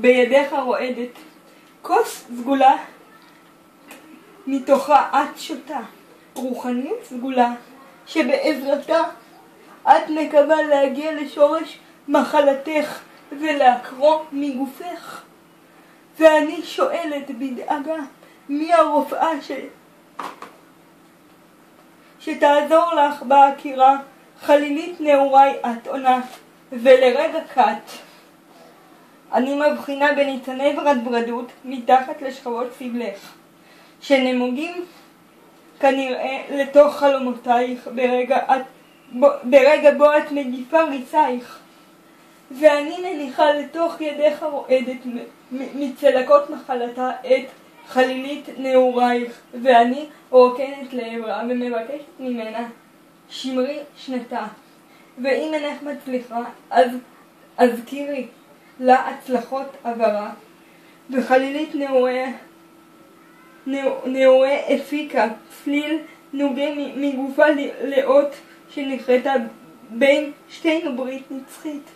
בידך רועדת כוס סגולה, מתוכה את שותה רוחנית סגולה, שבעזרתה את מקווה להגיע לשורש מחלתך ולעקרו מגופך. ואני שואלת בדאגה, מי הרופאה שתעזור לך בהכירה? חלילית נעוריי את עונה, ולרגע קט אני מבחינה בניצני ורדברדות מתחת לשכבות סבלך, שנמוגים כנראה לתוך חלומותייך ברגע בו את מגיפה ריסייך. ואני מניחה לתוך ידך רועדת מצלקות מחלתה את חלילית נעורייך, ואני רוקנת לעברה ומבקשת ממנה, שמרי שנתה, ואם אינך מצליחה אז אזכירי לה הצלחות עברה. וחלילית נעורי הפיקה צליל נוגה מגופה לאות שנחרטה בין שתינו ברית נצחית.